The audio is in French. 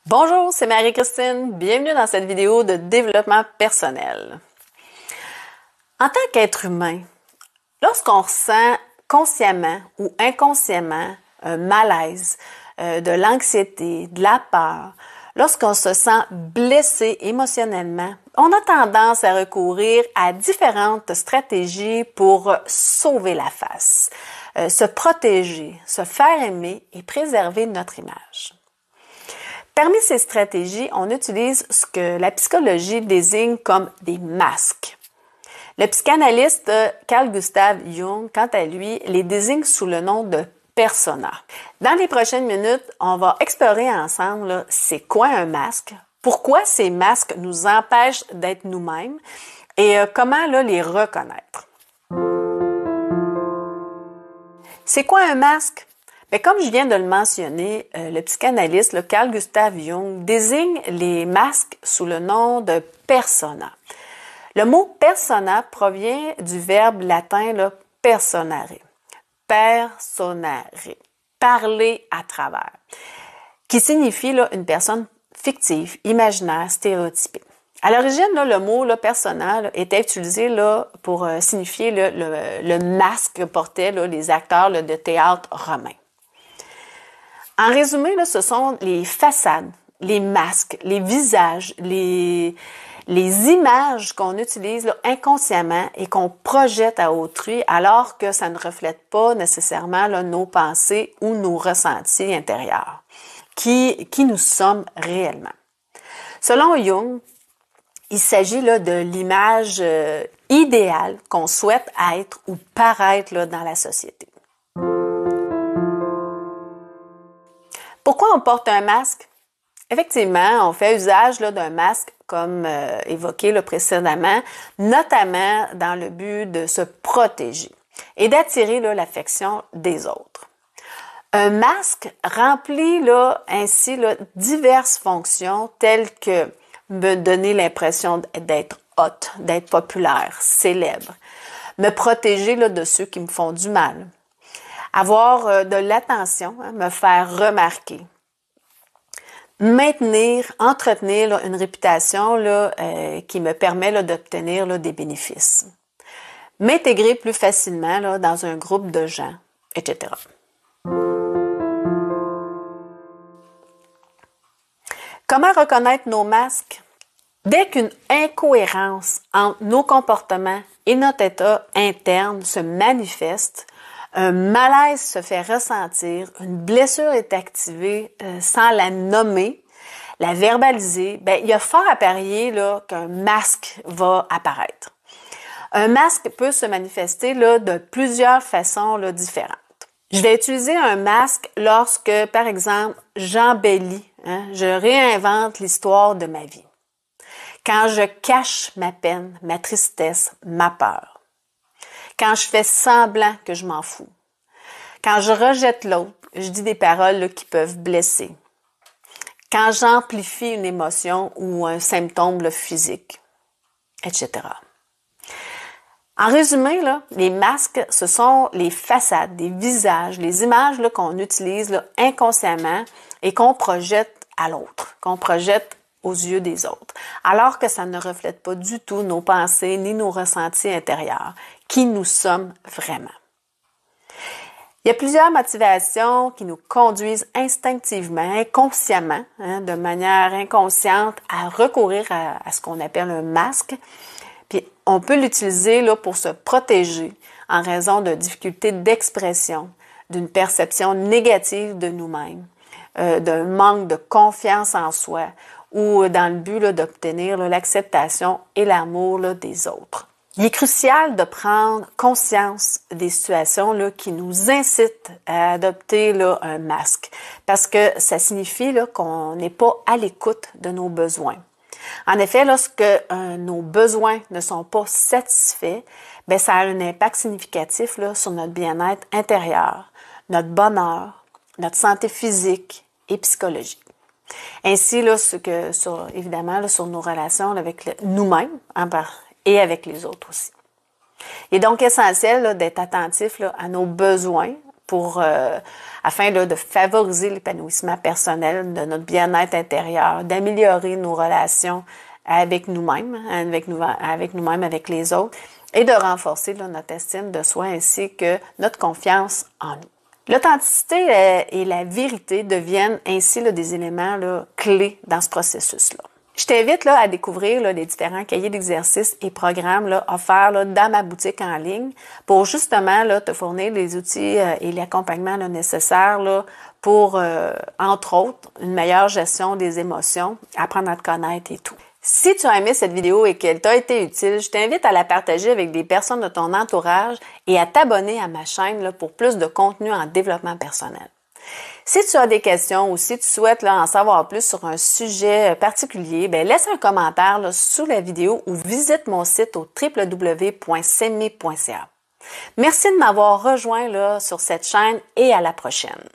Bonjour, c'est Marie-Christine. Bienvenue dans cette vidéo de développement personnel. En tant qu'être humain, lorsqu'on ressent consciemment ou inconsciemment un malaise, de l'anxiété, de la peur, lorsqu'on se sent blessé émotionnellement, on a tendance à recourir à différentes stratégies pour sauver la face, se protéger, se faire aimer et préserver notre image. Parmi ces stratégies, on utilise ce que la psychologie désigne comme des masques. Le psychanalyste Carl Gustav Jung, quant à lui, les désigne sous le nom de persona. Dans les prochaines minutes, on va explorer ensemble c'est quoi un masque, pourquoi ces masques nous empêchent d'être nous-mêmes et comment les reconnaître. C'est quoi un masque? Bien, comme je viens de le mentionner, le psychanalyste Carl Gustav Jung désigne les masques sous le nom de persona. Le mot persona provient du verbe latin personare, personare, parler à travers, qui signifie une personne fictive, imaginaire, stéréotypée. À l'origine, le mot persona était utilisé pour signifier le masque que portaient les acteurs de théâtre romains. En résumé, ce sont les façades, les masques, les visages, les images qu'on utilise inconsciemment et qu'on projette à autrui alors que ça ne reflète pas nécessairement nos pensées ou nos ressentis intérieurs, qui nous sommes réellement. Selon Jung, il s'agit de l'image idéale qu'on souhaite être ou paraître dans la société. Pourquoi on porte un masque? Effectivement, on fait usage d'un masque, comme évoqué précédemment, notamment dans le but de se protéger et d'attirer l'affection des autres. Un masque remplit ainsi diverses fonctions telles que me donner l'impression d'être hot, d'être populaire, célèbre, me protéger de ceux qui me font du mal, avoir de l'attention, me faire remarquer, maintenir, entretenir une réputation qui me permet d'obtenir des bénéfices, m'intégrer plus facilement dans un groupe de gens, etc. Comment reconnaître nos masques? Dès qu'une incohérence entre nos comportements et notre état interne se manifeste, un malaise se fait ressentir, une blessure est activée sans la nommer, la verbaliser, il y a fort à parier qu'un masque va apparaître. Un masque peut se manifester de plusieurs façons différentes. Je vais utiliser un masque lorsque, par exemple, j'embellis, je réinvente l'histoire de ma vie. Quand je cache ma peine, ma tristesse, ma peur. Quand je fais semblant que je m'en fous. Quand je rejette l'autre, je dis des paroles qui peuvent blesser. Quand j'amplifie une émotion ou un symptôme physique, etc. En résumé, les masques, ce sont les façades, les visages, les images qu'on utilise inconsciemment et qu'on projette à l'autre, qu'on projette aux yeux des autres, alors que ça ne reflète pas du tout nos pensées ni nos ressentis intérieurs, qui nous sommes vraiment. Il y a plusieurs motivations qui nous conduisent instinctivement, inconsciemment, de manière inconsciente, à recourir à ce qu'on appelle un masque. Puis on peut l'utiliser pour se protéger en raison de difficultés d'expression, d'une perception négative de nous-mêmes, d'un manque de confiance en soi ou dans le but d'obtenir l'acceptation et l'amour des autres. Il est crucial de prendre conscience des situations qui nous incitent à adopter un masque parce que ça signifie qu'on n'est pas à l'écoute de nos besoins. En effet, lorsque nos besoins ne sont pas satisfaits, ça a un impact significatif sur notre bien-être intérieur, notre bonheur, notre santé physique et psychologique. Ainsi, évidemment, sur nos relations avec nous-mêmes et avec les autres aussi. Il est donc essentiel d'être attentif à nos besoins afin là, de favoriser l'épanouissement personnel, de notre bien-être intérieur, d'améliorer nos relations avec nous-mêmes, avec nous-mêmes, avec les autres, et de renforcer là, notre estime de soi ainsi que notre confiance en nous. L'authenticité et la vérité deviennent ainsi là, des éléments là, clés dans ce processus-là. Je t'invite là, à découvrir là, les différents cahiers d'exercices et programmes là, offerts là, dans ma boutique en ligne pour justement là, te fournir les outils et l'accompagnement là, nécessaires là, pour, entre autres, une meilleure gestion des émotions, apprendre à te connaître et tout. Si tu as aimé cette vidéo et qu'elle t'a été utile, je t'invite à la partager avec des personnes de ton entourage et à t'abonner à ma chaîne là, pour plus de contenu en développement personnel. Si tu as des questions ou si tu souhaites là, en savoir plus sur un sujet particulier, laisse un commentaire là, sous la vidéo ou visite mon site au www.seme.ca. Merci de m'avoir rejoint là, sur cette chaîne et à la prochaine.